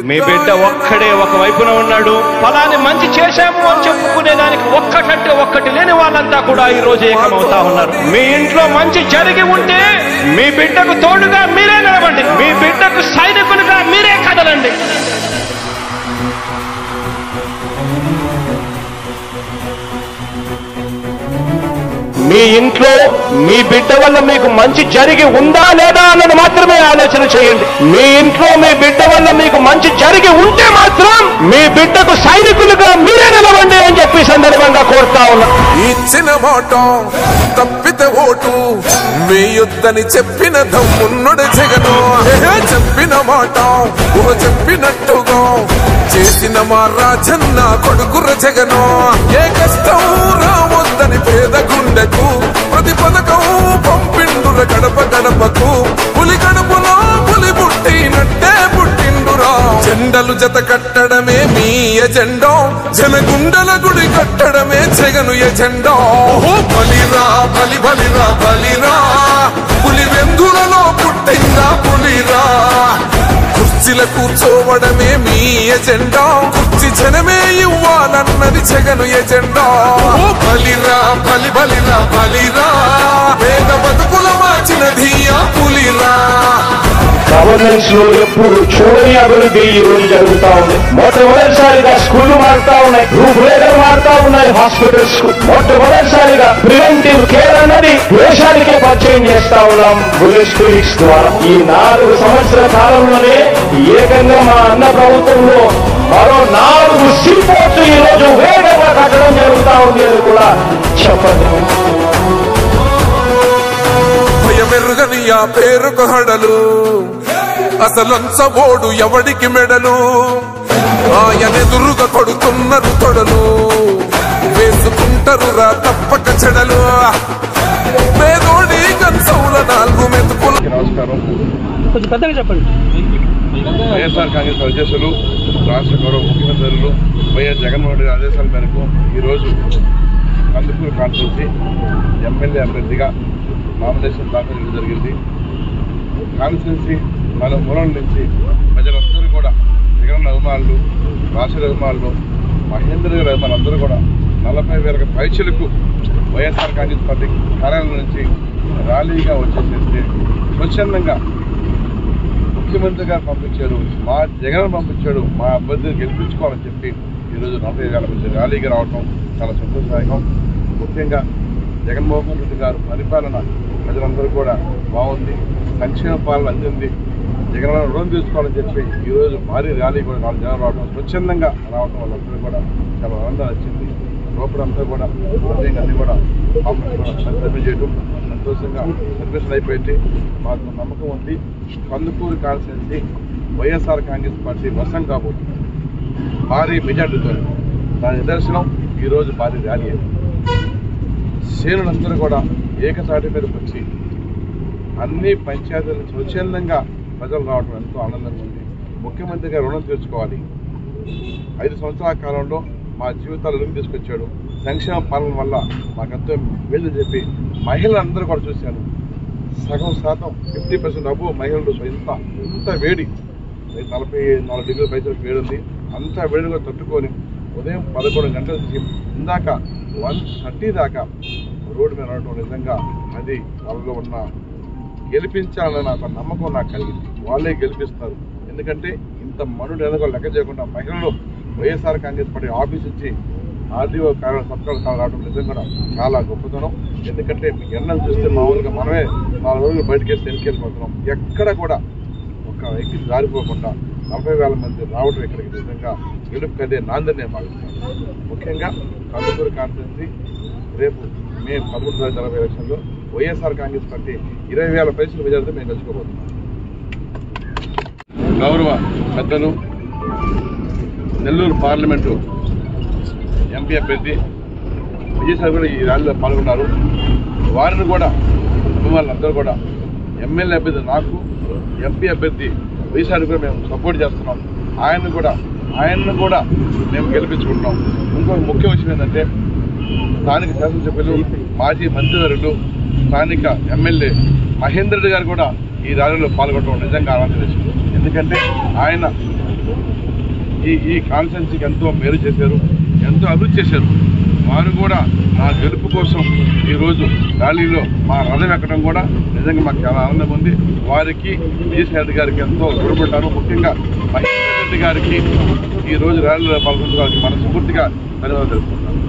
మీ బిడ్డ ఒక్కడే ఒక వైపున ఉన్నాడు. ఫలాన్ని మంచి చేశాము అని చెప్పుకునే దానికి ఒక్కటంటే ఒక్కటి లేని వాళ్ళంతా కూడా ఈ రోజు ఏకమవుతా ఉన్నారు. మీ ఇంట్లో మంచి జరిగి ఉంటే మీ బిడ్డకు తోడుగా మీరే నిలవండి. మీ బిడ్డకు సైనికులుగా మీరే కదలండి. మీ ఇంట్లో మీ బిడ్డ వల్ల మీకు మంచి జరిగి ఉందా లేదా అన్నది మాత్రమే ఆలోచన చేయండి. మీ ఇంట్లో మీ బిడ్డ వల్ల మీకు మంచి జరిగి ఉంటే మాత్రం మీ బిడ్డకు సైనికులుగా మీరే నిలవండి అని చెప్పి సందర్భంగా కోరుతా ఉన్నా. ఇచ్చిన మాట తప్పితే ఓటు మీ యుద్ధని చెప్పిన దమ్మున్నడు జగను. చెప్పిన మాట చెప్పినట్టుగా చేసిన మా రాజన్న కొడుకుర జగను. ఏ కష్టం రావద్దని పేద గుండెకు ప్రతి పథకం పంపిండుర గడప గడపకు. పులి గడపలో పులి పుట్టినట్టే పుట్టిండురా. జెండలు జత కట్టడమే మీ ఎజెండా, జనగుండల గుడి కట్టడమే జగను ఎజెండా. బలిరా బలి బలిరా బలిరా, పులి వెందులలో పుట్టిందా పులిరా. కుర్చీల కూర్చోవడమే మీ ఎజెండా, కుర్చీ జనమే ఇవ్వాలన్నది జగను ఎజెండా. బలిరా బలి బలిరా బలిరా, పేద బతుకుల మార్చినది ఆ పులిరా. గవర్నెన్స్ లో ఎప్పుడు చూడని అభివృద్ధి ఈ రోజు జరుగుతా ఉంది. మొట్టమొదటిసారిగా స్కూళ్లు మారుతా ఉన్నాయి, రూపురేఖలు మారుతా ఉన్నాయి. హాస్పిటల్స్ మొట్టమొదటిసారిగా ప్రివెంటివ్ కేర్ అన్నది దేశానికే పరిచయం చేస్తా ఉన్నాం బుల్లెట్ క్లినిక్స్ ద్వారా. ఈ 4 సంవత్సరాల కాలంలోనే ఏకంగా మా అన్న ప్రభుత్వంలో మరో 4 సీపోర్ట్లు ఈ రోజు వేగంగా కట్టడం జరుగుతా ఉంది అని కూడా చెప్పండి. భయమెరుగని ఆ పేరుకు హడలు, అసలంచబోడు ఎవడికి మెడలు. ఆయనెదురుగా కొడుతున్నారు తొడలు, వేసుకుంటారు రా తప్పక చెడలు. పేదోడి కంచంల 4 మెతుకులు. నమస్కారం. కొంచెం పెద్దగా చెప్పండి. వైఎస్ఆర్ కాంగ్రెస్ అధ్యక్షులు రాష్ట్ర గౌరవ ముఖ్యమంత్రులు వైఎస్ జగన్మోహన్ రెడ్డి ఆదేశాల మేరకు ఈరోజు కందుకూరు కాన్స్టిట్యూన్సీ ఎమ్మెల్యే అభ్యర్థిగా నామినేషన్ దాఖలు చేయడం జరిగింది. కాన్స్టిట్యూన్సీ మూలం నుంచి ప్రజలందరూ కూడా జగన్ అభిమానులు, రాష్ట్ర అభిమానులు, మహేంద్ర గారి అభిమానులు అందరూ కూడా 40,000 పైచలకు వైఎస్ఆర్ కాంగ్రెస్ పార్టీ కార్యాలయం నుంచి ర్యాలీగా వచ్చేసేస్తే స్వచ్ఛందంగా ముఖ్యమంత్రి గారు పంపించాడు, మా జగన్ పంపించాడు, మా అభ్యర్థిని గెలిపించుకోవాలని చెప్పి ఈరోజు 40,000 మంది ర్యాలీగా రావడం చాలా సంతోషదాయకం. ముఖ్యంగా జగన్మోహన్ రెడ్డి గారు పరిపాలన ప్రజలందరూ కూడా బాగుంది, సంక్షేమ పాలన అందింది, జగన్ రుణం తీసుకోవాలని చెప్పి ఈరోజు భారీ ర్యాలీ కూడా 4 జనాలు రావడం, స్వచ్ఛందంగా రావడం వాళ్ళందరూ కూడా చాలా ఆనందం వచ్చింది. లోపలంతా కూడా అన్ని కూడా సర్వే చేయడం సంతోషంగా సర్వీసులు అయిపోయింది. మాకు నమ్మకం ఉంది కందుకూరు కాన్స్టిట్యూన్సీ వైఎస్ఆర్ కాంగ్రెస్ పార్టీ వశం కాబోతుంది భారీ మెజార్టీతో. దాని నిదర్శనం ఈరోజు భారీ ర్యాలీ. శ్రేణులందరూ కూడా ఏకతాటి మీదకి వచ్చి అన్ని పంచాయతీల నుంచి స్వచ్ఛందంగా ప్రజలు రావడం ఎంతో ఆనందంగా ఉంది. ముఖ్యమంత్రిగా రుణం తీర్చుకోవాలి. 5 సంవత్సరాల కాలంలో మా జీవితాలు రుణం తీసుకొచ్చాడు. సంక్షేమ పాలన వల్ల మాకెంతో మేలు చెప్పి మహిళలందరూ కూడా చూశాను. సగం శాతం 50% అబ్బో మహిళలు ఇంత వేడి 44 డిగ్రీల పైసలు వేడి ఉంది. అంత వేడిగా తట్టుకొని ఉదయం 11 గంటల నుంచి ఇందాక 1:30 దాకా రోడ్డు మీద నడవడం నిజంగా అది వాళ్ళలో ఉన్న గెలిపించాలని నాకు నమ్మకం నాకు కలిగింది. వాళ్ళే గెలిపిస్తారు. ఎందుకంటే ఇంత మనుడు ఎనగో లెక్క చేయకుండా మహిళలు వైఎస్ఆర్ కాంగ్రెస్ పార్టీ ఆఫీస్ నుంచి ఆర్డీఓ కార్యాలయం సబ్కాలు రావడం నిజంగా చాలా గొప్పతనం. ఎందుకంటే మీకు ఎండలు చూస్తే మామూలుగా మనమే 4 రోజులు బయటకు వేస్తే వెళ్ళిపోతున్నాం. ఎక్కడ కూడా ఒక వ్యక్తి జారిపోకుండా 40,000 మంది రావడం ఇక్కడికి నిజంగా గెలుపుకదే నాందనే భావిస్తాను. ముఖ్యంగా కందుకూరు కాన్స్టిట్యూన్సీ రేపు మే 13 జరగబోయే ఎలక్షన్లో వైఎస్ఆర్ కాంగ్రెస్ పార్టీ 20,000 పైసలు మెజార్టీతో మేము గెలుచుకోబోతున్నాం. గౌరవ పెద్దలు నెల్లూరు పార్లమెంటు ఎంపీ అభ్యర్థి విజయసాయి కూడా ఈ ర్యాలీలో పాల్గొన్నారు. వారిని కూడా అభిమానులందరూ కూడా ఎమ్మెల్యే అభ్యర్థి నాకు, ఎంపీ అభ్యర్థి విజయసాయి కూడా మేము సపోర్ట్ చేస్తున్నాం. ఆయన్ని కూడా మేము గెలిపించుకుంటున్నాం. ఇంకొక ముఖ్య విషయం ఏంటంటే స్థానిక శాసనసభ్యులు, మాజీ మంత్రివర్యులు, స్థానిక ఎమ్మెల్యే మహేందర్ రెడ్డి గారు కూడా ఈ ర్యాలీలో పాల్గొనడం నిజంగా ఆనందం. ఎందుకంటే ఆయన ఈ కాన్స్టిట్యున్సీకి ఎంతో మేలు చేశారు, ఎంతో అభివృద్ధి చేశారు. వారు కూడా నా గెలుపు కోసం ఈరోజు ర్యాలీలో మా రథం ఎక్కడం కూడా నిజంగా మాకు చాలా ఆనందం ఉంది. వారికి విజయసాయి రెడ్డి గారికి ఎంతో రుణపడ్డాను. ముఖ్యంగా మహేందర్ రెడ్డి గారికి ఈరోజు ర్యాలీలో పాల్గొనడానికి మనస్ఫూర్తిగా ధన్యవాదాలు తెలుపుతున్నాను.